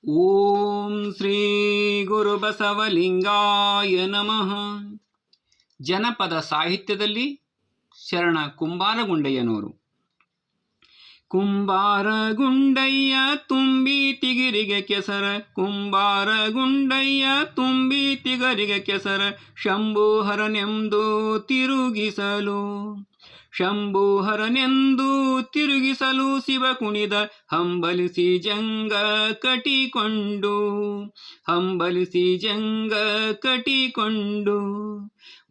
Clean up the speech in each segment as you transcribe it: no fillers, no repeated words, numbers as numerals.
ಓಂ ಶ್ರೀ ಗುರು ಬಸವಲಿಂಗಾಯ ನಮಃ. ಜನಪದ ಸಾಹಿತ್ಯದಲ್ಲಿ ಶರಣ ಕುಂಬಾರಗುಂಡಯ್ಯನವರು. ಕುಂಬಾರಗುಂಡಯ್ಯ ತುಂಬಿ ತಿಗಿರಿಗೆ ಕೆಸರ, ಕುಂಬಾರಗುಂಡಯ್ಯ ತುಂಬಿ ತಿಗರಿಗೆ ಕೆಸರ, ಶಂಭುಹರನೆಂದು ತಿರುಗಿಸಲು, ಶಂಭುಹರನೆಂದು ತಿರುಗಿಸಲು ಶಿವ ಕುಣಿದ, ಹಂಬಲಿಸಿ ಜಂಗ ಕಟಿಕೊಂಡು, ಹಂಬಲಿಸಿ ಜಂಗ ಕಟಿಕೊಂಡು,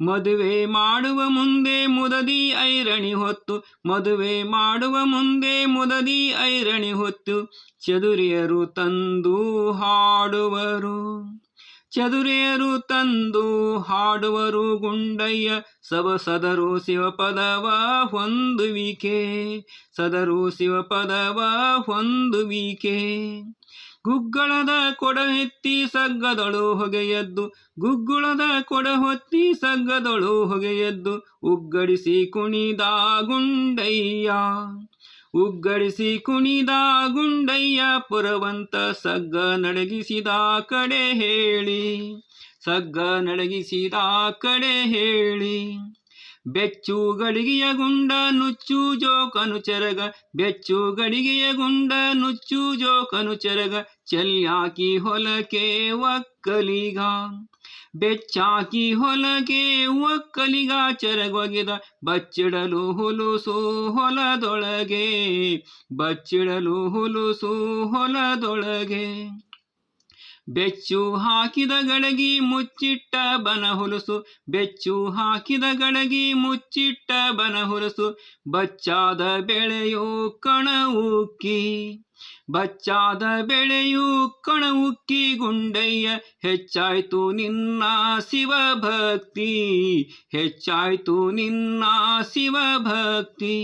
ಮದುವೆ ಮಾಡುವ ಮುಂದೆ ಮುದದಿ ಐರಣಿ ಹೊತ್ತು, ಮದುವೆ ಮಾಡುವ ಮುಂದೆ ಮುದದಿ ಐರಣಿ ಹೊತ್ತು, ಚದುರಿಯರು ತಂದು ಹಾಡುವರು, ಚದುರಿಯರು ತಂದು ಹಾಡುವರು ಗುಂಡಯ್ಯ ಸದರು ಶಿವಪದವ ಹೊಂದುವಿಕೆ, ಸದರು ಶಿವಪದವ ಹೊಂದುವಿಕೆ. ಗುಗ್ಗಳದ ಕೊಡ ಎತ್ತಿ ಸಗ್ಗದಳು ಹೊಗೆಯದ್ದು, ಗುಗ್ಗುಳದ ಕೊಡ ಹೊತ್ತಿ ಸಗ್ಗದಳು ಹೊಗೆಯದ್ದು, ಉಗ್ಗಡಿಸಿ ಕುಣಿದ ಗುಂಡಯ್ಯ, ಉಗ್ಗಡಿಸಿ ಕುಣಿದ ಗುಂಡಯ್ಯ ಪುರವಂತ ಸಗ್ಗ ನಡಗಿಸಿದ ಕಡೆ ಹೇಳಿ, ಸಗ್ಗ ನಡಗಿಸಿದ ಕಡೆ ಹೇಳಿ. ಬೆಚ್ಚು ಗಡಿಗೆಯ ಗುಂಡ ನುಚ್ಚು ಜೋಕನು ಚೆರಗ, ಬೆಚ್ಚು ಗಡಿಗೆಯ ಗುಂಡ ನುಚ್ಚು ಜೋಕನು ಚೆರಗ, ಚೆಲ್ಯಾಕಿ ಹೊಲಕೆ ಒಕ್ಕಲಿಗ, ಬೆಚ್ಚಾಕಿ ಹೊಲಗೆ ಒಕ್ಕಲಿಗ ಚೆರಗೊಗೆದ, ಬಚ್ಚಿಡಲು ಹುಲುಸು ಹೊಲದೊಳಗೆ, ಬಚ್ಚಿಡಲು ಹುಲುಸು ಹೊಲದೊಳಗೆ. ಬೆಚ್ಚು ಹಾಕಿದ ಗಡಗಿ ಮುಚ್ಚಿಟ್ಟ ಬನ ಹುಲುಸು, ಬೆಚ್ಚು ಹಾಕಿದ ಗಡಗಿ ಮುಚ್ಚಿಟ್ಟ ಬನ ಹುಲುಸು, ಬಚ್ಚಾದ ಬೆಳೆಯು ಕಣ ಉಕ್ಕಿ, ಬಚ್ಚಾದ ಬೆಳೆಯು ಕಣ ಉಕ್ಕಿ ಗುಂಡಯ್ಯ ಹೆಚ್ಚಾಯ್ತು ನಿನ್ನ ಶಿವಭಕ್ತಿ, ಹೆಚ್ಚಾಯ್ತು ನಿನ್ನ ಶಿವಭಕ್ತಿ.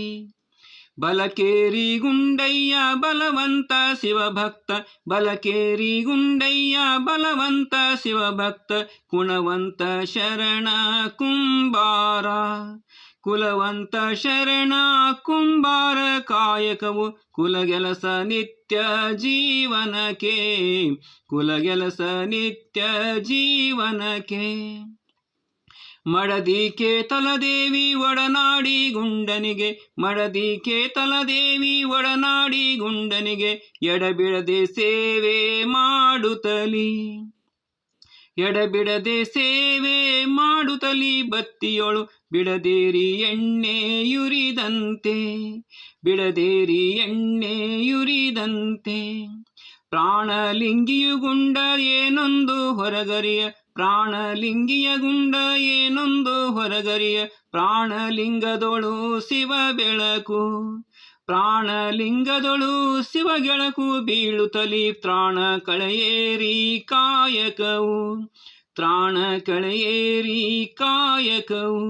ಬಲಕೇರಿ ಗುಂಡಯ್ಯ ಬಲವಂತ ಶಿವಭಕ್ತ, ಬಲಕೇರಿ ಗುಂಡಯ್ಯ ಬಲವಂತ ಶಿವಭಕ್ತ, ಗುಣವಂತ ಶರಣ ಕುಂಬಾರ, ಕುಲವಂತ ಶರಣ ಕುಂಬಾರ ಕಾಯಕವು ಕುಲಗೆಲಸ ನಿತ್ಯ ಜೀವನಕ್ಕೆ, ಕುಲಗೆಲಸ ನಿತ್ಯ ಜೀವನಕ್ಕೆ. ಮಡದಿ ಕೇತಲದೇವಿ ಒಡನಾಡಿ ಗುಂಡನಿಗೆ, ಮಡದಿ ಕೇತಲದೇವಿ ಒಡನಾಡಿ ಗುಂಡನಿಗೆ, ಎಡಬಿಡದೆ ಸೇವೆ ಮಾಡುತ್ತಲಿ, ಎಡಬಿಡದೆ ಸೇವೆ ಮಾಡುತ್ತಲಿ, ಬತ್ತಿಯೊಳು ಬಿಡದೇರಿ ಎಣ್ಣೆಯುರಿದಂತೆ, ಬಿಡದೇರಿ ಎಣ್ಣೆಯುರಿದಂತೆ. ಪ್ರಾಣಲಿಂಗಿಯು ಗುಂಡ ಏನೊಂದು ಹೊರಗರಿಯ, ಪ್ರಾಣಲಿಂಗಿಯ ಗುಂಡ ಏನೊಂದು ಹೊರಗರಿಯ, ಪ್ರಾಣಲಿಂಗದೊಳು ಶಿವ ಬೆಳಕು, ಪ್ರಾಣಲಿಂಗದೊಳು ಶಿವ ಗೆಳಕು ಬೀಳುತ್ತಲಿ, ತ್ರಾಣ ಕಳೆಯೇರಿ ಕಾಯಕವು, ತ್ರಾಣ ಕಳೆಯೇರಿ ಕಾಯಕವು.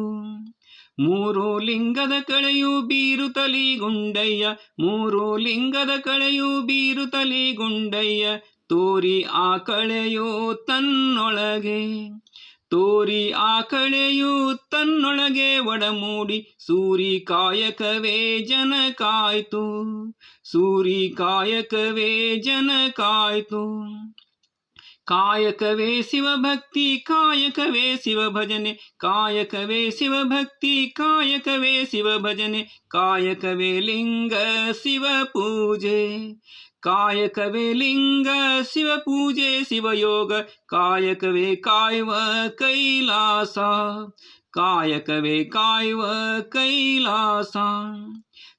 ಮೂರು ಲಿಂಗದ ಕಳೆಯು ಬೀರುತ್ತಲಿ ಗುಂಡಯ್ಯ, ಮೂರು ಲಿಂಗದ ಕಳೆಯು ಬೀರುತ್ತಲಿ ಗುಂಡಯ್ಯ, ತೋರಿ ಆ ಕಳೆಯು ತನ್ನೊಳಗೆ, ತೋರಿ ಆ ಕಳೆಯು ತನ್ನೊಳಗೆ ಒಡಮೂಡಿ, ಸೂರಿ ಕಾಯಕವೇ ಜನ ಕಾಯ್ತು, ಸೂರಿ ಕಾಯಕವೇ ಜನ ಕಾಯ್ತು. ಕಾಯಕವೇ ಶಿವಭಕ್ತಿ, ಕಾಯಕವೇ ಶಿವಭಜನೆ, ಕಾಯಕವೇ ಶಿವಭಕ್ತಿ, ಕಾಯಕವೇ ಶಿವಭಜನೆ, ಕಾಯಕವೇ ಲಿಂಗ ಶಿವ ಪೂಜೆ, ಕಾಯಕವೇ ಲಿಂಗ ಶಿವ ಪೂಜೆ ಶಿವಯೋಗ, ಕಾಯಕವೇ ಕಾಯುವ ಕೈಲಾಸ, ಕಾಯಕವೇ ಕಾಯುವ ಕೈಲಾಸ.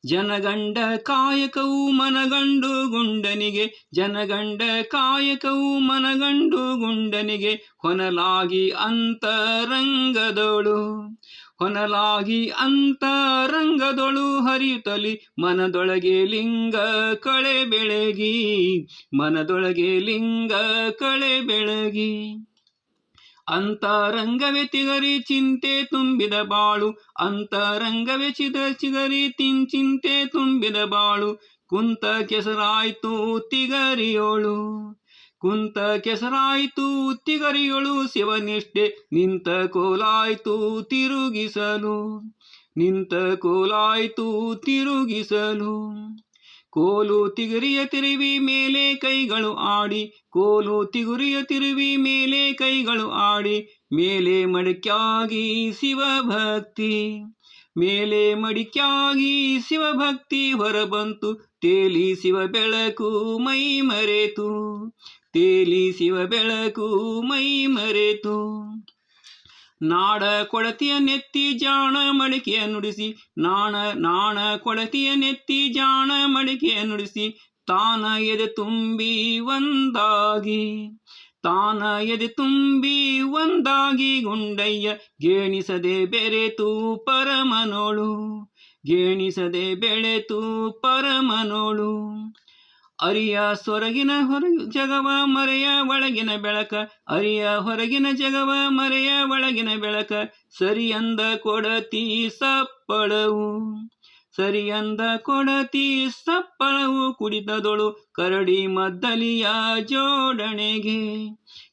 ಜನಗಂಡ ಕಾಯಕವು ಮನಗಂಡು ಗುಂಡನಿಗೆ, ಜನಗಂಡ ಕಾಯಕವು ಮನಗಂಡು ಗುಂಡನಿಗೆ, ಹೊನಲಾಗಿ ಅಂತರಂಗದೊಳು, ಹೊನಲಾಗಿ ಅಂತರಂಗದೊಳು ಹರಿಯುತ್ತಲಿ, ಮನದೊಳಗೆ ಲಿಂಗ ಕಳೆ ಬೆಳಗಿ, ಮನದೊಳಗೆ ಲಿಂಗ ಕಳೆ ಬೆಳಗಿ. ಅಂತರಂಗವೇ ತಿಗರಿ ಚಿಂತೆ ತುಂಬಿದ ಬಾಳು, ಅಂತರಂಗವೇ ಚಿಗರಿ ಚಿಂತೆ ತುಂಬಿದ ಬಾಳು, ಕುಂತ ಕೆಸರಾಯ್ತು ತಿಗರಿಯೋಳು, ಕುಂತ ಕೆಸರಾಯ್ತು ತಿಗರಿಯೋಳು ಶಿವನಿಷ್ಠೆ, ನಿಂತ ಕೋಲಾಯ್ತು ತಿರುಗಿಸಲು, ನಿಂತ ಕೋಲಾಯ್ತು ತಿರುಗಿಸಲು. ಕೋಲು ತಿಗುರಿಯ ತಿರುವಿ ಮೇಲೆ ಕೈಗಳು ಆಡಿ, ಕೋಲು ತಿಗುರಿಯ ತಿರುವಿ ಮೇಲೆ ಕೈಗಳು ಆಡಿ, ಮೇಲೆ ಮಡಿಕ್ಯಾಗಿ ಶಿವಭಕ್ತಿ, ಮೇಲೆ ಮಡಿಕ್ಯಾಗಿ ಶಿವಭಕ್ತಿ ಹೊರಬಂತು, ತೇಲಿ ಶಿವ ಬೆಳಕು ಮೈ ಮರೆತು, ತೇಲಿ ಶಿವ ಬೆಳಕು ಮೈ ಮರೆತು. ನಾಡ ಕೊಳತಿಯ ನೆತ್ತಿ ಜಾಣ ಮಡಿಕೆಯ ನುಡಿಸಿ, ನಾಣ ಕೊಳತಿಯ ನೆತ್ತಿ ಜಾಣ ಮಡಿಕೆಯ ನುಡಿಸಿ, ತಾನ ಎದೆ ತುಂಬಿ ಒಂದಾಗಿ, ತಾನ ಎದೆ ತುಂಬಿ ಒಂದಾಗಿ ಗುಂಡಯ್ಯ ಗೇಣಿಸದೆ ಬೆರೆತು ಪರಮನೋಳು, ಗೇಣಿಸದೆ ಬೆಳೆತು ಪರಮನೋಳು. ಅರಿಯ ಸೊರಗಿನ ಜಗವ ಮರೆಯ ಒಳಗಿನ ಬೆಳಕ, ಅರಿಯ ಹೊರಗಿನ ಜಗವ ಮರೆಯ ಒಳಗಿನ ಬೆಳಕ, ಸರಿಯಂದ ಕೊಡತಿ ಸಪ್ಪಳವು, ಸರಿಯಂದ ಕೊಡತಿ ಸಪ್ಪಳವು, ಕುಡಿತದೊಳು ಕರಡಿ ಮದ್ದಲಿಯ ಜೋಡಣೆಗೆ,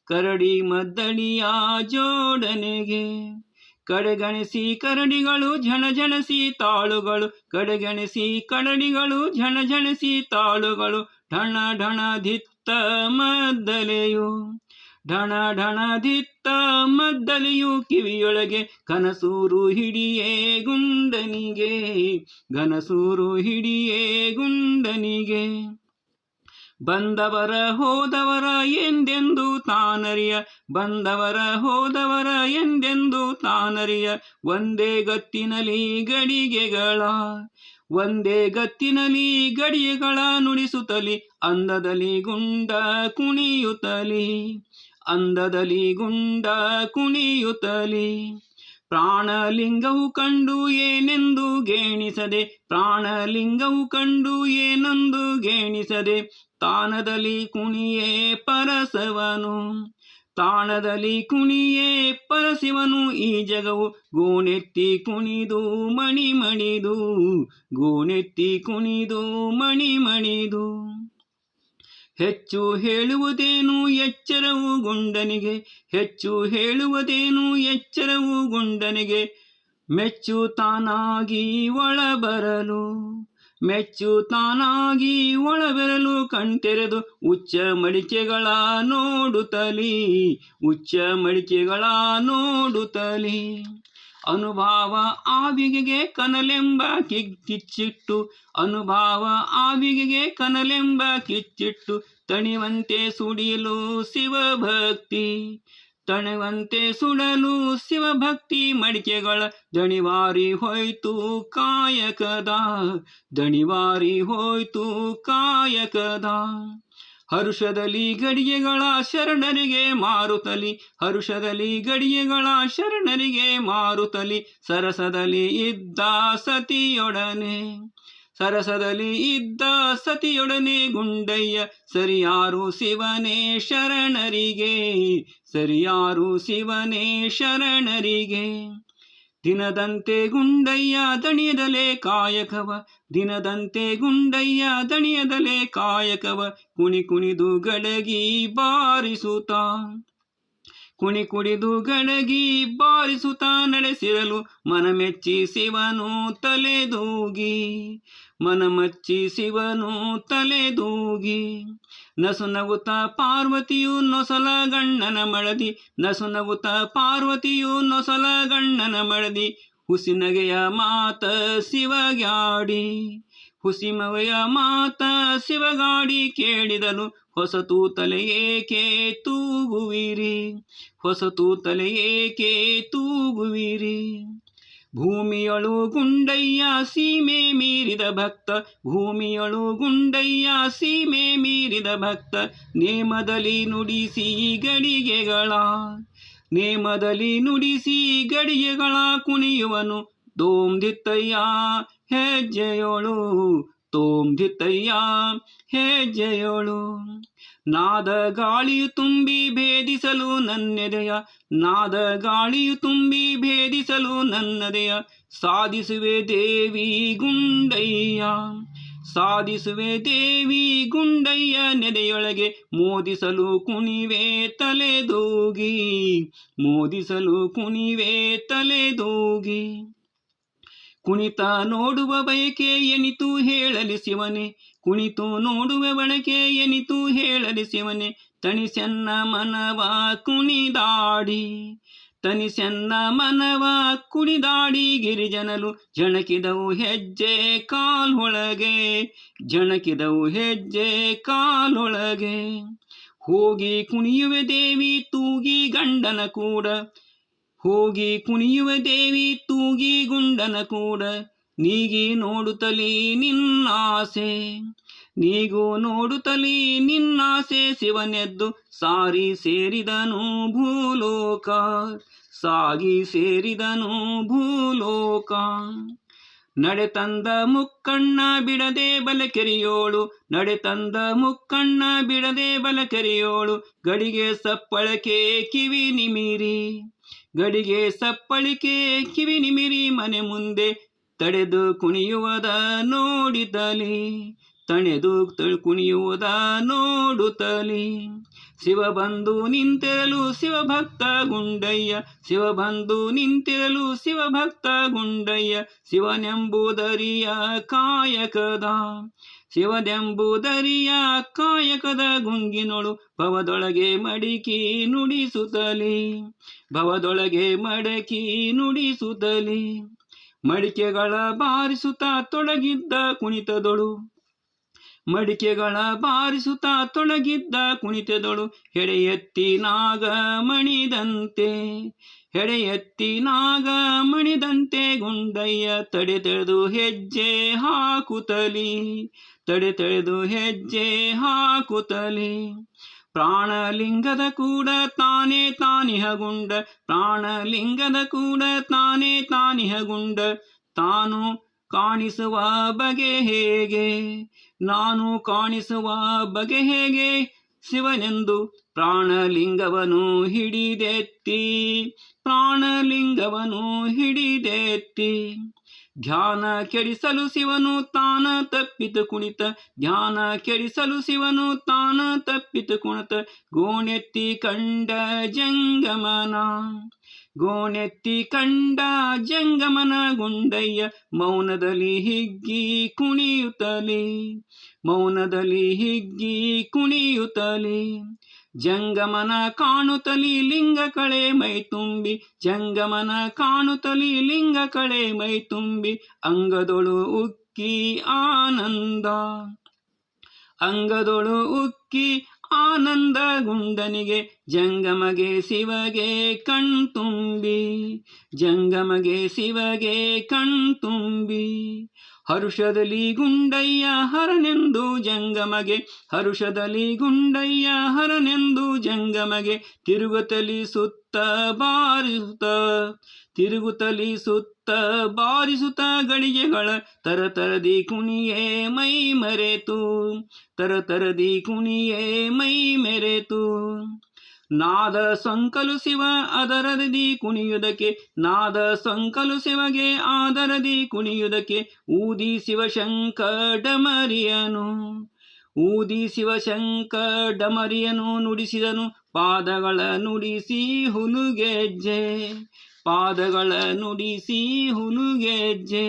ಕರಡಿ ಮದ್ದಲಿಯ ಜೋಡಣೆಗೆ. ಕಡೆಗಣಿಸಿ ಕರಡಿಗಳು ಝಣಝಣಿಸಿ ತಾಳುಗಳು, ಕಡೆಗಣಿಸಿ ಕರಡಿಗಳು ಝಣಝಣಿಸಿ ತಾಳುಗಳು, ಢಣ ಢಣ ಧಿತ್ತ ಮದ್ದಲೆಯು, ಢಣ ಢಣ ಧಿತ್ತ ಮದ್ದಲೆಯು, ಕಿವಿಯೊಳಗೆ ಕನಸೂರು ಹಿಡಿಯೇ ಗುಂಡನಿಗೆ, ಘನಸೂರು ಹಿಡಿಯೇ ಗುಂಡನಿಗೆ. ಬಂದವರ ಹೋದವರ ಎಂದೆಂದು ತಾನರಿಯ, ಬಂದವರ ಹೋದವರ ಎಂದೆಂದು ತಾನರಿಯ, ಒಂದೇ ಗತ್ತಿನಲಿ ಗಡಿಗೆಗಳ, ಒಂದೇ ಗತ್ತಿನಲಿ ಗಡಿಗೆಗಳ ನುಡಿಸುತ್ತಲಿ, ಅಂದದಲ್ಲಿ ಗುಂಡ ಕುಣಿಯುತ್ತಲಿ, ಅಂದದಲ್ಲಿ ಗುಂಡ ಕುಣಿಯುತ್ತಲಿ. ಪ್ರಾಣಲಿಂಗವು ಕಂಡು ಏನೆಂದು ಗೇಣಿಸದೆ, ಪ್ರಾಣಲಿಂಗವು ಕಂಡು ಏನೆಂದು ಗೇಣಿಸದೆ, ತಾನದಲ್ಲಿ ಕುಣಿಯೇ ಪರಸವನು, ತಾಣದಲ್ಲಿ ಕುಣಿಯೇ ಪರಶಿವನು. ಈ ಜಗವು ಗೋಣೆತ್ತಿ ಕುಣಿದು ಮಣಿ ಮಣಿದು, ಗೋಣೆತ್ತಿ ಕುಣಿದು ಮಣಿ ಮಣಿದು. ಹೆಚ್ಚು ಹೇಳುವುದೇನು ಎಚ್ಚರವು ಗುಂಡನಿಗೆ, ಹೆಚ್ಚು ಹೇಳುವುದೇನು ಎಚ್ಚರವು ಗುಂಡನಿಗೆ, ಮೆಚ್ಚು ತಾನಾಗಿ ಒಳಬರಲು, ಮೆಚ್ಚು ತಾನಾಗಿ ಒಳಬರಲು. ಕಣ್ತೆರೆದು ಉಚ್ಚ ಮಡಿಕೆಗಳ ನೋಡುತ್ತಲಿ, ಉಚ್ಚ ಮಡಿಕೆಗಳ ನೋಡುತ್ತಲಿ. ಅನುಭಾವ ಆವಿಗೆಗೆ ಕನಲೆಂಬ ಕಿಚ್ಚಿಟ್ಟು, ಅನುಭಾವ ಆವಿಗೆಗೆ ಕನಲೆಂಬ ಕಿಚ್ಚಿಟ್ಟು, ತಣಿವಂತೆ ಸುಡಿಲು ಶಿವಭಕ್ತಿ, ತಣಿವಂತೆ ಸುಡಲು ಶಿವಭಕ್ತಿ. ಮಡಿಕೆಗಳ ದಣಿವಾರಿ ಹೋಯ್ತು ಕಾಯಕದ, ದಣಿವಾರಿ ಹೋಯ್ತು ಕಾಯಕದ. ಹರುಷದಲ್ಲಿ ಗಡಿಗೆಗಳ ಶರಣರಿಗೆ ಮಾರುತ್ತಲಿ, ಹರುಷದಲ್ಲಿ ಗಡಿಗೆಗಳ ಶರಣರಿಗೆ ಮಾರುತ್ತಲಿ, ಸರಸದಲ್ಲಿ ಇದ್ದ ಸತಿಯೊಡನೆ, ಸರಸದಲ್ಲಿ ಇದ್ದ ಸತಿಯೊಡನೆ ಗುಂಡಯ್ಯ, ಸರಿಯಾರು ಶಿವನೇ ಶರಣರಿಗೆ, ಸರಿಯಾರು ಶಿವನೇ ಶರಣರಿಗೆ. ದಿನದಂತೆ ಗುಂಡಯ್ಯ ದಣಿಯದಲೇ ಕಾಯಕವ, ದಿನದಂತೆ ಗುಂಡಯ್ಯ ದಣಿಯದಲೇ ಕಾಯಕವ, ಕುಣಿ ಕುಣಿದು ಗಡಗಿ ಬಾರಿಸುತ್ತ, ಕುಣಿ ಕುಣಿದು ಗಡಗಿ ಬಾರಿಸುತ್ತ ನಡೆಸಿರಲು, ಮನಮೆಚ್ಚಿ ಶಿವನು ತಲೆದೂಗಿ, ಮನಮಚ್ಚಿ ಶಿವನು ತಲೆದೂಗಿ. ನಸುನಗುತ್ತ ಪಾರ್ವತಿಯು ನೊಸಲ ಗಣ್ಣನ ಮಳದಿ, ನಸುನಗುತ್ತ ಪಾರ್ವತಿಯು ನೊಸಲ ಗಣ್ಣನ ಮಳದಿ, ಹುಸಿನಗೆಯ ಮಾತ ಶಿವಗಾಡಿ, ಹುಸಿಮವೆಯ ಮಾತ ಶಿವಗಾಡಿ ಕೇಳಿದನು, ಹೊಸತು ತಲೆಯೇಕೆ ತೂಗುವಿರಿ, ಹೊಸತು ತಲೆಯೇಕೆ ತೂಗುವಿರಿ. ಭೂಮಿಯಳು ಗುಂಡಯ್ಯ ಸೀಮೆ ಮೀರಿದ ಭಕ್ತ, ಭೂಮಿಯಳು ಗುಂಡಯ್ಯ ಸೀಮೆ ಮೀರಿದ ಭಕ್ತ, ನೇಮದಲ್ಲಿ ನುಡಿಸಿ ಗಡಿಗೆಗಳ, ನೇಮದಲ್ಲಿ ನುಡಿಸಿ ಗಡಿಗೆಗಳ ಕುಣಿಯುವನು, ತೋಂ ದಿತ್ತಯ್ಯ ಹೆಜ್ಜೆಯೋಳು, ತೋಂ ದಿತ್ತಯ್ಯ ಹೆಜ್ಜೆಯೋಳು. ನಾದ ಗಾಳಿಯು ತುಂಬಿ ಭೇದಿಸಲು ನನ್ನೆದೆಯ, ನಾದ ಗಾಳಿಯು ತುಂಬಿ ಭೇದಿಸಲು ನನ್ನದೆಯ, ಸಾಧಿಸುವೆ ದೇವಿ ಗುಂಡಯ್ಯ, ಸಾಧಿಸುವೆ ದೇವಿ ಗುಂಡಯ್ಯ. ನೆದೆಯೊಳಗೆ ಮೋದಿಸಲು ಕುಣಿವೆ ತಲೆದೂಗಿ, ಮೋದಿಸಲು ಕುಣಿವೆ ತಲೆದೂಗಿ. ಕುಣಿತ ನೋಡುವ ಬಯಕೆ ಎನಿತು ಹೇಳಲಿ ಶಿವನೇ, ಕುಣಿತು ನೋಡುವ ಬಳಕೆ ಎನಿತು ಹೇಳಲಿ ಶಿವನೇ. ತಣಿಸೆನ್ನ ಮನವ ಕುಣಿದಾಡಿ, ತನಿಸೆನ್ನ ಮನವ ಕುಣಿದಾಡಿ, ಗಿರಿಜನರು ಜಣಕಿದವು ಹೆಜ್ಜೆ ಕಾಲೊಳಗೆ, ಜಣಕಿದವು ಹೆಜ್ಜೆ ಕಾಲೊಳಗೆ. ಹೋಗಿ ಕುಣಿಯುವೆ ದೇವಿ ತೂಗಿ ಗಂಡನ ಕೂಡ, ಹೋಗಿ ಕುಣಿಯುವ ದೇವಿ ತೂಗಿ ಗುಂಡನ ಕೂಡ. ನೀಗಿ ನೋಡುತ್ತಲೀ ನಿನ್ನಾಸೆ, ನೀಗೂ ನೋಡುತ್ತಲೀ ನಿನ್ನಾಸೆ. ಶಿವನೆದ್ದು ಸಾರಿ ಸೇರಿದನು ಭೂಲೋಕ, ಸಾಗಿ ಸೇರಿದನು ಭೂಲೋಕ. ನಡೆ ತಂದ ಮುಕ್ಕಣ್ಣ ಬಿಡದೆ ಬಲಕೆರೆಯೋಳು, ನಡೆ ತಂದ ಮುಕ್ಕಣ್ಣ ಬಿಡದೆ ಬಲಕೆರೆಯೋಳು. ಗಡಿಗೆ ಸಪ್ಪಳಕೆ ಕಿವಿ ನಿಮಿರಿ, ಗಡಿಗೆ ಸಪ್ಪಳಿಕೆ ಕಿವಿ ನಿಮಿರಿ. ಮನೆ ಮುಂದೆ ತಡೆದು ಕುಣಿಯುವುದ ನೋಡಿದಲಿ, ತಣೆದು ಕುಣಿಯುವುದ ನೋಡುತ್ತಲಿ. ಶಿವ ಬಂದು ನಿಂತಿರಲು ಶಿವಭಕ್ತ ಗುಂಡಯ್ಯ, ಶಿವ ಬಂದು ನಿಂತಿರಲು ಶಿವಭಕ್ತ ಗುಂಡಯ್ಯ. ಶಿವನೆಂಬುದರಿಯ ಕಾಯಕದ, ಶಿವನೆಂಬುದರಿಯ ಕಾಯಕದ ಗುಂಗಿನೊಳು. ಭವದೊಳಗೆ ಮಡಿಕಿ ನುಡಿಸುತ್ತಲಿ, ಭವದೊಳಗೆ ಮಡಕಿ ನುಡಿಸುತ್ತಲಿ. ಮಡಿಕೆಗಳ ಬಾರಿಸುತ್ತ ತೊಡಗಿದ್ದ ಕುಣಿತದೊಳು, ಮಡಿಕೆಗಳ ಬಾರಿಸುತ್ತ ತೊಡಗಿದ್ದ ಕುಣಿತದೊಳು. ಹೆಡೆ ಎತ್ತಿ ನಾಗ ಮಣಿದಂತೆ, ಹೆಡೆ ಎತ್ತಿ ನಾಗ ಮಣಿದಂತೆ. ಗುಂಡಯ್ಯ ತಡೆ ತೆಳೆದು ಹೆಜ್ಜೆ ಹಾಕುತ್ತಲಿ, ತಡೆ ತೆಳೆದು ಹೆಜ್ಜೆ ಹಾಕುತ್ತಲಿ. ಪ್ರಾಣಲಿಂಗದ ಕೂಡ ತಾನೇ ತಾನಿಹ ಗುಂಡ, ಪ್ರಾಣಲಿಂಗದ ಕೂಡ ತಾನೇ ತಾನಿಹ ಗುಂಡ. ತಾನು ಕಾಣಿಸುವ ಬಗೆ ಹೇಗೆ, ನಾನು ಕಾಣಿಸುವ ಬಗೆ ಹೇಗೆ. ಶಿವನೆಂದು ಪ್ರಾಣಲಿಂಗವನು ಹಿಡಿದೆತ್ತಿ, ಪ್ರಾಣಲಿಂಗವನು ಹಿಡಿದೆತ್ತಿ. ಧ್ಯಾನ ಕೆಡಿಸಲು ಶಿವನು ತಾನ ತಪ್ಪಿತು ಕುಣಿತ, ಧ್ಯಾನ ಕೆಡಿಸಲು ಶಿವನು ತಾನ ತಪ್ಪಿತು ಕುಣಿತ. ಗೋಣೆತ್ತಿ ಕಂಡ ಜಂಗಮನ, ಗೋಣೆತ್ತಿ ಕಂಡ ಜಂಗಮನ. ಗುಂಡಯ್ಯ ಮೌನದಲ್ಲಿ ಹಿಗ್ಗಿ ಕುಣಿಯುತ್ತಲಿ, ಮೌನದಲ್ಲಿ ಹಿಗ್ಗಿ ಕುಣಿಯುತ್ತಲಿ. ಜಂಗಮನ ಕಾಣುತ್ತಲಿ ಲಿಂಗ ಕಳೆ ಮೈ ತುಂಬಿ, ಜಂಗಮನ ಕಾಣುತ್ತಲಿ ಲಿಂಗ ಕಳೆ ಮೈ ತುಂಬಿ. ಅಂಗದೊಳು ಉಕ್ಕಿ ಆನಂದ, ಅಂಗದೊಳು ಉಕ್ಕಿ ಆನಂದ. ಗುಂಡನಿಗೆ ಜಂಗಮಗೆ ಶಿವಗೆ ಕಣ್ತುಂಬಿ, ಜಂಗಮಗೆ ಶಿವಗೆ ಕಣ್ತುಂಬಿ. ಹರುಷದಲ್ಲಿ ಗುಂಡಯ್ಯ ಹರನೆಂದು ಜಂಗಮಗೆ, ಹರುಷದಲ್ಲಿ ಗುಂಡಯ್ಯ ಹರನೆಂದು ಜಂಗಮಗೆ. ತಿರುಗುತ್ತಲಿ ಸುತ್ತ ಬಾರಿಸುತ್ತ, ತಿರುಗುತ್ತಲಿ ಸುತ್ತ ಬಾರಿಸುತ್ತ. ಗಳಿಗೆಗಳ ತರತರದಿ ಕುಣಿಯೇ ಮೈ ಮರೆತು, ತರತರದಿ ಕುಣಿಯೇ ಮೈ ಮೆರೆತು. ನಾದ ಸಂಕಲು ಶಿವ ಅದರದಿ ಕುಣಿಯುವುದಕ್ಕೆ, ನಾದ ಸಂಕಲು ಶಿವಗೆ ಆದರದಿ ಕುಣಿಯುವುದಕ್ಕೆ. ಊದಿ ಶಿವಶಂಕ ಡಮರಿಯನು, ಊದಿ ಶಿವಶಂಕ ಡಮರಿಯನು ನುಡಿಸಿದನು. ಪಾದಗಳ ನುಡಿಸಿ ಹುಲುಗೆಜ್ಜೆ, ಪಾದಗಳ ನುಡಿಸಿ ಹುಲುಗೆಜ್ಜೆ.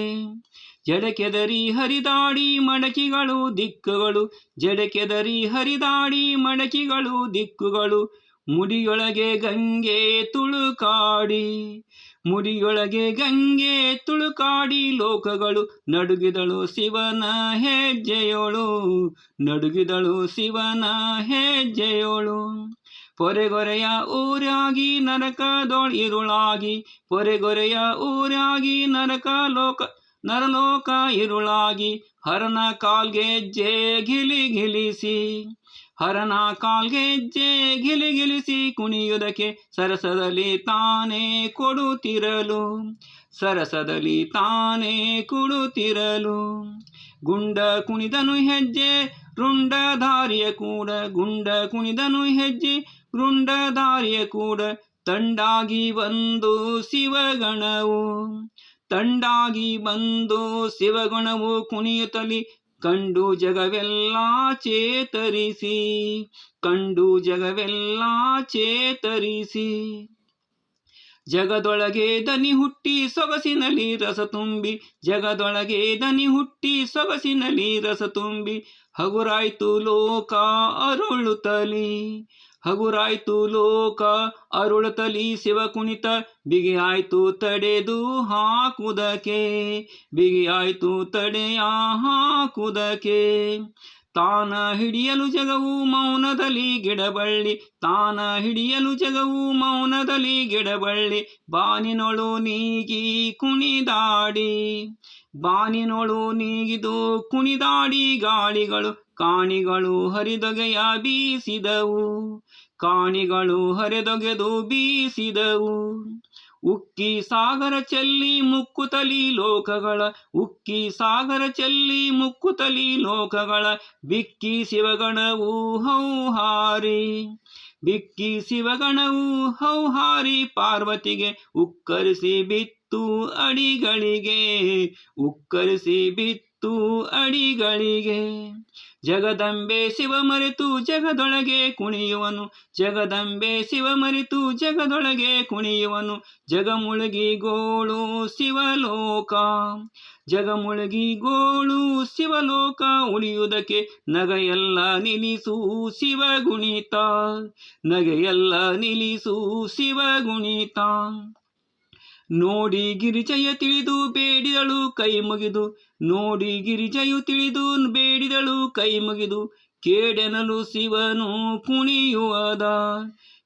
ಜಡಕೆದರಿ ಹರಿದಾಡಿ ಮಡಕಿಗಳು ದಿಕ್ಕುಗಳು, ಜಡಕೆದರಿ ಹರಿದಾಡಿ ಮಡಕಿಗಳು ದಿಕ್ಕುಗಳು. ಮುಡಿಯೊಳಗೆ ಗಂಗೆ ತುಳುಕಾಡಿ, ಮುಡಿಯೊಳಗೆ ಗಂಗೆ ತುಳುಕಾಡಿ. ಲೋಕಗಳು ನಡುಗಿದಳು ಶಿವನ ಹೆಜ್ಜೆಯೋಳು, ನಡುಗಿದಳು ಶಿವನ ಹೆಜ್ಜೆಯೋಳು. ಪೊರೆಗೊರೆಯ ಊರಾಗಿ ನರಕದೊಳ್ ಇರುಳಾಗಿ, ಪೊರೆಗೊರೆಯ ಊರಾಗಿ ನರಲೋಕ ಇರುಳಾಗಿ. ಹರನ ಕಾಲ್ಗೆಜ್ಜೆ ಗಿಲಿ ಗಿಲಿಸಿ, ಹರನ ಕಾಲ್ಗೆಜ್ಜೆ ಗಿಲಿ ಗಿಲಿಸಿ. ಕುಣಿಯುವುದಕ್ಕೆ ಸರಸದಲ್ಲಿ ತಾನೇ ಕೊಡುತ್ತಿರಲು, ಸರಸದಲ್ಲಿ ತಾನೇ ಕೊಡುತ್ತಿರಲು. ಗುಂಡ ಕುಣಿದನು ಹೆಜ್ಜೆ ರುಂಡಧಾರಿಯ ಕೂಡ, ಗುಂಡ ಕುಣಿದನು ಹೆಜ್ಜೆ ರುಂಡಧಾರಿಯ ಕೂಡ. ತಂಡಾಗಿ ಬಂದು ಶಿವಗಣವು, ತಂಡಾಗಿ ಬಂದು ಶಿವಗಣವು ಕುಣಿಯುತ್ತಲಿ. ಕಂಡು ಜಗವೆಲ್ಲ ಚೇತರಿಸಿ, ಕಂಡು ಜಗವೆಲ್ಲ ಚೇತರಿಸಿ. ಜಗದೊಳಗೆ ದನಿ ಹುಟ್ಟಿ ಸೊಗಸಿನಲ್ಲಿ ರಸ ತುಂಬಿ, ಜಗದೊಳಗೆ ದನಿ ಹುಟ್ಟಿ ಸೊಗಸಿನಲ್ಲಿ ರಸ ತುಂಬಿ, ಹಗುರಾಯ್ತು ಲೋಕ ಅರುಳುತ್ತಲಿ, ಹಗುರಾಯ್ತು ಲೋಕ ಅರುಳುತ್ತಲಿ ಶಿವ ಕುಣಿತ, ಬಿಗಿಯಾಯ್ತು ತಡೆದು ಹಾಕುವುದಕ್ಕೆ, ಬಿಗಿಯಾಯ್ತು ತಡೆಯ ಹಾಕುವುದಕ್ಕೆ. ತಾನ ಹಿಡಿಯಲು ಜಗವು ಮೌನದಲ್ಲಿ ಗಿಡಬಳ್ಳಿ, ತಾನ ಹಿಡಿಯಲು ಜಗವು ಮೌನದಲ್ಲಿ ಗಿಡಬಳ್ಳಿ, ಬಾನಿನೊಳು ನೀಗಿ ಕುಣಿದಾಡಿ, ಬಾನಿನೊಳು ನೀಗಿದು ಕುಣಿದಾಡಿ, ಗಾಳಿಗಳು ಕಾಣಿಗಳು ಹರಿದೊಗೆಯ ಬೀಸಿದವು, ಕಾಣಿಗಳು ಹರಿದೊಗೆದು ಬೀಸಿದವು. ಉಕ್ಕಿ ಸಾಗರ ಚೆಲ್ಲಿ ಮುಕ್ಕುತಲಿ ಲೋಕಗಳ, ಉಕ್ಕಿ ಸಾಗರ ಚೆಲ್ಲಿ ಮುಕ್ಕುತಲಿ ಲೋಕಗಳ, ಬಿಕ್ಕಿ ಶಿವಗಣವು ಹೌಹಾರಿ, ಬಿಕ್ಕಿ ಶಿವಗಣವು ಹೌಹಾರಿ, ಪಾರ್ವತಿಗೆ ಉಕ್ಕರಿಸಿ ಬಿತ್ತು ಅಡಿಗಳಿಗೆ, ಉಕ್ಕರಿಸಿ ಬಿತ್ತು ಅಡಿಗಳಿಗೆ. ಜಗದಂಬೆ ಶಿವ ಮರೆತು ಜಗದೊಳಗೆ ಕುಣಿಯುವನು, ಜಗದಂಬೆ ಶಿವ ಮರೆತು ಜಗದೊಳಗೆ ಕುಣಿಯುವನು, ಜಗ ಮುಳುಗಿ ಗೋಳು ಶಿವಲೋಕ, ಜಗ ಮುಳುಗಿ ಗೋಳು ಶಿವಲೋಕ, ಉಳಿಯುವುದಕ್ಕೆ ನಗೆಯೆಲ್ಲ ನಿಲ್ಲಿಸು ಶಿವಗುಣಿತ, ನಗೆಯೆಲ್ಲ ನಿಲ್ಲಿಸು ಶಿವಗುಣಿತ. ನೋಡಿ ಗಿರಿಜಯ ತಿಳಿದು ಬೇಡಿದಳು ಕೈ ಮುಗಿದು, ನೋಡಿ ಗಿರಿಜಯು ತಿಳಿದು ಬೇಡಿದಳು ಕೈ ಮುಗಿದು, ಕೇಡೆನಲು ಶಿವನು ಕುಣಿಯುವದ,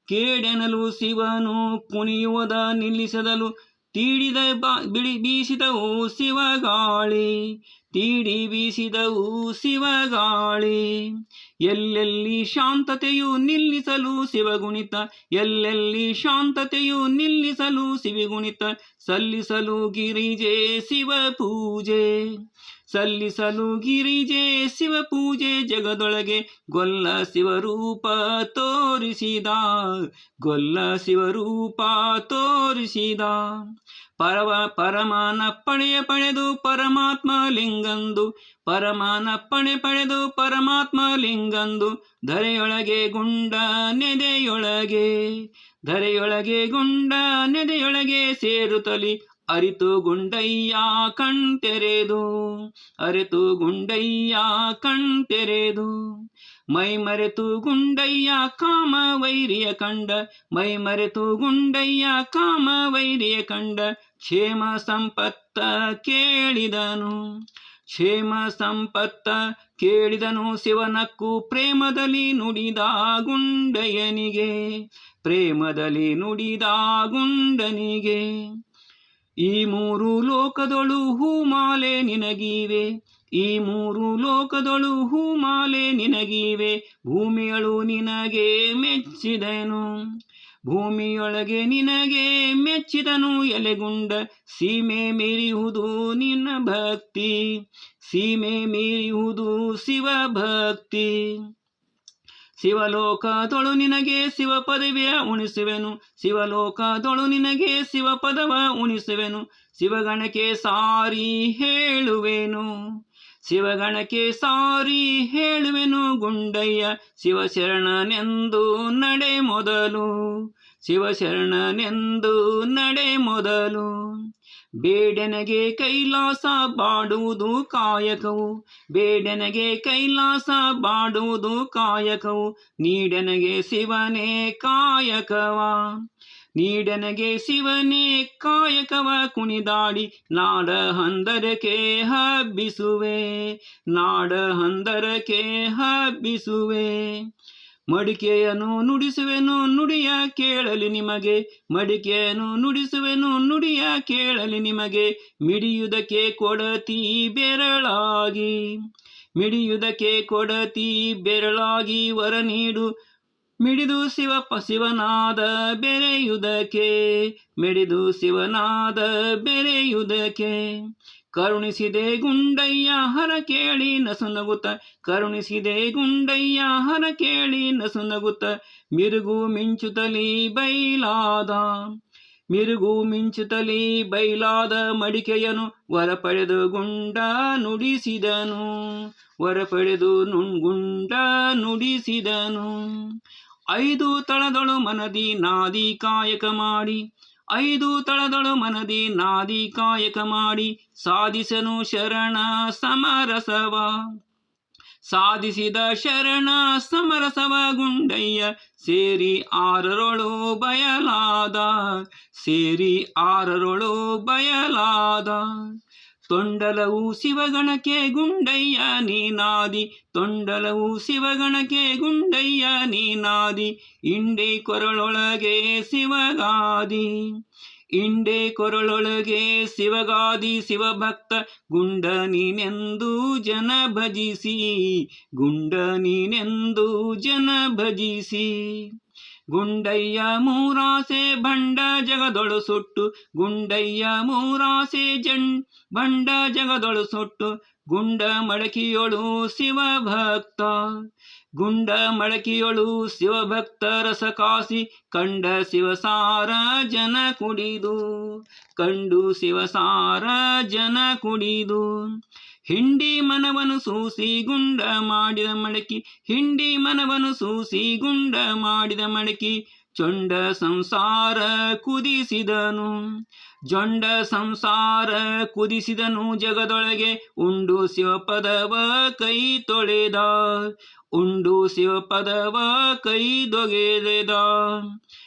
ಕೇಡೆನಲು ಶಿವನು ಕುಣಿಯುವದ ನಿಲ್ಲಿಸದಲು, ತೀಡಿದ ಬೀಸಿದವು ಶಿವಗಾಳಿ, ತೀಡಿ ಬೀಸಿದವು ಶಿವಗಾಳಿ. ಎಲ್ಲೆಲ್ಲಿ ಶಾಂತತೆಯು ನಿಲ್ಲಿಸಲು ಶಿವಗುಣಿತ, ಎಲ್ಲೆಲ್ಲಿ ಶಾಂತತೆಯು ನಿಲ್ಲಿಸಲು ಶಿವಗುಣಿತ, ಸಲ್ಲಿಸಲು ಗಿರಿಜೆ ಶಿವ ಪೂಜೆ, ಸಲ್ಲಿಸಲು ಗಿರಿಜೆ ಶಿವ ಪೂಜೆ. ಜಗದೊಳಗೆ ಗೊಲ್ಲ ಶಿವರೂಪ ತೋರಿಸಿದ, ಗೊಲ್ಲ ಶಿವರೂಪ ತೋರಿಸಿದ, ಪರಮಾನಪ್ಪಣೆಯ ಪಡೆದು ಪರಮಾತ್ಮ ಲಿಂಗಂದು, ಪರಮಾನಪ್ಪಣೆ ಪಡೆದು ಪರಮಾತ್ಮ ಲಿಂಗಂದು, ಧರೆಯೊಳಗೆ ಗುಂಡ ನೆದೆಯೊಳಗೆ, ಧರೆಯೊಳಗೆ ಗುಂಡ ನೆದೆಯೊಳಗೆ ಸೇರುತ್ತಲಿ, ಅರಿತು ಗುಂಡಯ್ಯ ಕಣ್ತೆರೆದು, ಅರಿತು ಗುಂಡಯ್ಯ ಕಣ್ತೆರೆದು. ಮೈ ಮರೆತು ಗುಂಡಯ್ಯ ಕಾಮ ವೈರಿಯ ಕಂಡ, ಮೈ ಮರೆತು ಗುಂಡಯ್ಯ ಕಾಮ ವೈರಿಯ ಕಂಡ, ಕ್ಷೇಮ ಸಂಪತ್ತ ಕೇಳಿದನು, ಕ್ಷೇಮ ಸಂಪತ್ತ ಕೇಳಿದನು, ಶಿವನಕ್ಕು ಪ್ರೇಮದಲ್ಲಿ ನುಡಿದ ಗುಂಡಯ್ಯನಿಗೆ, ಪ್ರೇಮದಲ್ಲಿ ನುಡಿದ ಗುಂಡನಿಗೆ. ಈ ಮೂರು ಲೋಕದೊಳು ಹೂಮಾಲೆ ನಿನಗಿವೆ, ಈ ಮೂರು ಲೋಕದೊಳು ಹೂಮಾಲೆ ನಿನಗಿವೆ, ಭೂಮಿಯಳು ನಿನಗೆ ಮೆಚ್ಚಿದನು, ಭೂಮಿಯೊಳಗೆ ನಿನಗೆ ಮೆಚ್ಚಿದನು ಎಲೆಗುಂಡ, ಸೀಮೆ ಮೀರಿಯುವುದು ನಿನ್ನ ಭಕ್ತಿ, ಸೀಮೆ ಮೀರಿಯುವುದು ಶಿವ ಭಕ್ತಿ. ಶಿವಲೋಕದೊಳು ನಿನಗೆ ಶಿವ ಪದವಿಯ ಉಣಿಸುವೆನು, ಶಿವಲೋಕದೊಳು ನಿನಗೆ ಶಿವ ಪದವ ಉಣಿಸುವೆನು, ಶಿವಗಣಕ್ಕೆ ಸಾರಿ ಹೇಳುವೆನು, ಶಿವಗಣಕ್ಕೆ ಸಾರಿ ಹೇಳುವೆನು ಗುಂಡಯ್ಯ. ಶಿವಶರಣನೆಂದು ನಡೆ ಮೊದಲು, ಶಿವಶರಣನೆಂದು ನಡೆ ಮೊದಲು. ಬೇಡನೆಗೆ ಕೈಲಾಸ ಬಾಡುವುದು ಕಾಯಕವು, ಬೇಡನೆಗೆ ಕೈಲಾಸ ಬಾಡುವುದು ಕಾಯಕವು, ನೀಡನೆಗೆ ಶಿವನೇ ಕಾಯಕವ, ನೀಡನೆಗೆ ಶಿವನೇ ಕಾಯಕವ. ಕುಣಿದಾಡಿ ನಾಡ ಹಂದರಕ್ಕೆ ಹಬ್ಬಿಸುವೆ, ನಾಡ ಹಂದರಕ್ಕೆ ಹಬ್ಬಿಸುವೆ. ಮಡಿಕೆಯನ್ನು ನುಡಿಸುವೆನು ನುಡಿಯ ಕೇಳಲಿ ನಿಮಗೆ, ಮಡಿಕೆಯನ್ನು ನುಡಿಸುವೆನು ನುಡಿಯ ಕೇಳಲಿ ನಿಮಗೆ, ಮಿಡಿಯುವುದಕ್ಕೆ ಕೊಡತಿ ಬೆರಳಾಗಿ, ಮಿಡಿಯುವುದಕ್ಕೆ ಕೊಡತಿ ಬೆರಳಾಗಿ, ವರ ನೀಡು ಮಿಡಿದು ಶಿವನಾದ ಬೆರೆಯುವುದಕ್ಕೆ, ಮಿಡಿದು ಶಿವನಾದ ಬೆರೆಯುವುದಕ್ಕೆ. ಕರುಣಿಸಿದೆ ಗುಂಡಯ್ಯ ಹರ ಕೇಳಿ ನಸು ನಗುತ್ತ, ಕರುಣಿಸಿದೆ ಗುಂಡಯ್ಯ ಹರ ಕೇಳಿ ನಸು ನಗುತ್ತ, ಮಿರುಗು ಮಿಂಚುತ್ತಲಿ ಬೈಲಾದ, ಮಿರುಗು ಮಿಂಚುತ್ತಲಿ ಬೈಲಾದ ಮಡಿಕೆಯನು ವರ ಪಡೆದು ಗುಂಡ ನುಡಿಸಿದನು, ವರ ಪಡೆದು ಗುಂಡ ನುಡಿಸಿದನು. 5 ತಳದಳು ಮನದಿ ನಾದಿ ಕಾಯಕ ಮಾಡಿ, ಐದು ತಳದಳು ಮನದಿ ನಾದಿ ಕಾಯಕ ಮಾಡಿ ಸಾಧಿಸನು ಶರಣ ಸಮರಸವ. ಸಾಧಿಸಿದ ಶರಣ ಸಮರಸವ ಗುಂಡಯ್ಯ ಸೇರಿ ಆರರೊಳು ಬಯಲಾದ. ಸೇರಿ ಆರರೊಳು ಬಯಲಾದ. ತೊಂಡಲವು ಶಿವಗಣಕ್ಕೆ ಗುಂಡಯ್ಯ ನೀನಾದಿ. ತೊಂಡಲವು ಶಿವಗಣಕ್ಕೆ ಗುಂಡಯ್ಯ ನೀನಾದಿ. ಇಂಡೆ ಕೊರಳೊಳಗೆ ಶಿವಗಾದಿ. ಇಂಡೆ ಕೊರಳೊಳಗೆ ಶಿವಗಾದಿ ಶಿವಭಕ್ತ ಗುಂಡ ನೀನೆಂದು ಜನ ಭಜಿಸಿ. ಗುಂಡ ನೀನೆಂದು ಜನ ಭಜಿಸಿ. ಗುಂಡಯ್ಯ ಮೂರಾಸೆ ಭಂಡ ಜಗದೊಳು ಸುಟ್ಟು. ಗುಂಡಯ್ಯ ಮೂರಾಸೆ ಭಂಡ ಜಗದೊಳು ಸುಟ್ಟು. ಗುಂಡ ಮಡಕಿಯೊಳು ಶಿವಭಕ್ತ. ಗುಂಡ ಮಡಕಿಯೊಳು ಶಿವಭಕ್ತ ರಸ ಕಾಸಿ ಕಂಡ ಶಿವಸಾರ ಜನ ಕುಡಿದು. ಕಂಡು ಶಿವಸಾರ ಜನ ಕುಡಿದು. ಹಿಂಡಿ ಮನವನು ಸೂಸಿ ಗುಂಡ ಮಾಡಿದ ಮಡಕಿ. ಹಿಂಡಿ ಮನವನು ಸೂಸಿ ಗುಂಡ ಮಾಡಿದ ಮಡಕಿ. ಚೊಂಡ ಸಂಸಾರ ಕುದಿಸಿದನು. ಜೊಂಡ ಸಂಸಾರ ಕುದಿಸಿದನು ಜಗದೊಳಗೆ. ಉಂಡು ಶಿವಪದವ ಕೈ ತೊಳೆದ. ಉಂಡು ಶಿವಪದವ ಕೈ ದೊಗೆದ.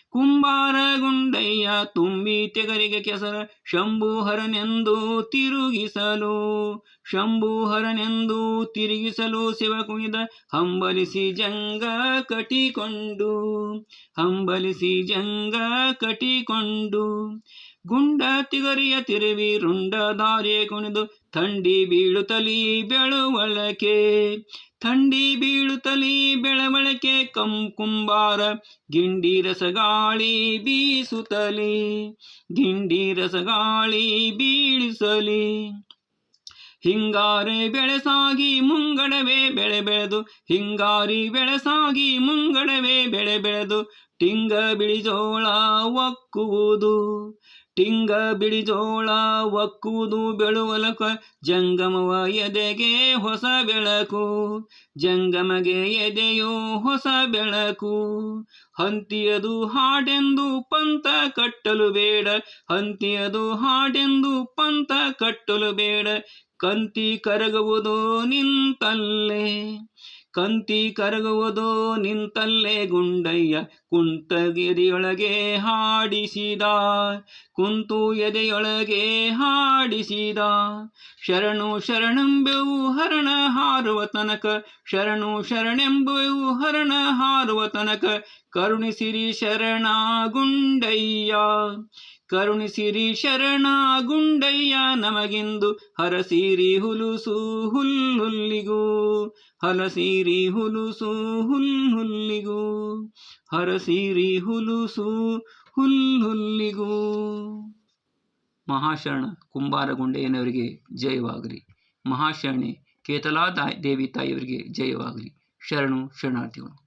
ಕುಂಬಾರ ಗುಂಡಯ್ಯ ತುಂಬಿ ತೆಗರಿಗೆ ಕೆಸರ ಶಂಭುಹರನೆಂದು ತಿರುಗಿಸಲು. ಶಂಭುಹರನೆಂದು ತಿರುಗಿಸಲು ಶಿವ ಕುಣಿದ ಹಂಬಲಿಸಿ ಜಂಗ ಕಟಿಕೊಂಡು. ಹಂಬಲಿಸಿ ಜಂಗ ಕಟಿಕೊಂಡು. ಗುಂಡ ತಿಗರಿಯ ತಿರುವಿ ರುಂಡ ದಾರಿಯ ಕುಣಿದು ಥಂಡಿ ಬೀಳುತ್ತಲಿ ಬೆಳುವಳಕೆ. ಥಂಡಿ ಬೀಳುತ್ತಲಿ ಬೆಳವಳಕೆ ಕುಂಬಾರ ಗಿಂಡಿ ರಸಗಾಳಿ ಬೀಸುತ್ತಲಿ. ಗಿಂಡಿ ರಸಗಾಳಿ ಬೀಳಿಸಲಿ. ಹಿಂಗಾರಿ ಬೆಳೆಸಾಗಿ ಮುಂಗಡವೇ ಬೆಳೆ ಬೆಳೆದು. ಹಿಂಗಾರಿ ಬೆಳೆಸಾಗಿ ಮುಂಗಡವೇ ಬೆಳೆ ಬೆಳೆದು. ಟಿಂಗ ಬಿಳಿಜೋಳ ಒಕ್ಕುವುದು. ಟಿಂಗ ಬಿಳಿಜೋಳ ಒಕ್ಕುವುದು ಬೆಳುವಲಕ ಜಂಗಮವ ಎದೆಗೆ ಹೊಸ ಬೆಳಕು. ಜಂಗಮಗೆ ಎದೆಯು ಹೊಸ ಬೆಳಕು. ಹಂತಿಯದು ಹಾಡೆಂದು ಪಂಥ ಕಟ್ಟಲು ಬೇಡ. ಹಂತಿಯದು ಹಾಡೆಂದು ಪಂಥ ಕಟ್ಟಲು ಬೇಡ. ಕಂತಿ ಕರಗುವುದು ನಿಂತಲ್ಲೇ. ಕಂತಿ ಕರಗುವುದು ನಿಂತಲ್ಲೇ ಗುಂಡಯ್ಯ ಕುಂತ ಎದೆಯೊಳಗೆ ಹಾಡಿಸಿದ. ಕುಂತು ಎದೆಯೊಳಗೆ ಹಾಡಿಸಿದ. ಶರಣು ಶರಣೆಂಬೆವು ಹರಣ ಹಾರುವ ತನಕ. ಶರಣು ಶರಣೆಂಬೆವು ಹರಣ ಹಾರುವ ತನಕ. ಕರುಣಿಸಿರಿ ಶರಣ ಗುಂಡಯ್ಯ. ಕರುಣಿಸಿರಿ ಶರಣ ಗುಂಡಯ್ಯ ನಮಗೆಂದು. ಹರಸಿರಿ ಹುಲುಸು ಹುಲ್ಲುಲ್ಲಿಗೂ. ಹರಸಿರಿ ಹುಲುಸು ಹುಲ್ಲುಲ್ಲಿಗೂ. ಹರಸಿರಿ ಹುಲುಸು ಹುಲ್ಲುಲ್ಲಿಗೂ. ಮಹಾಶರಣ ಕುಂಬಾರ ಗುಂಡಯ್ಯನವರಿಗೆ ಜಯವಾಗಲಿ. ಮಹಾಶರಣೆ ಕೇತಲಾ ದೇವಿ ತಾಯಿಯವರಿಗೆ ಜಯವಾಗಲಿ. ಶರಣು ಶರಣಾರ್ಥಿಗಳು.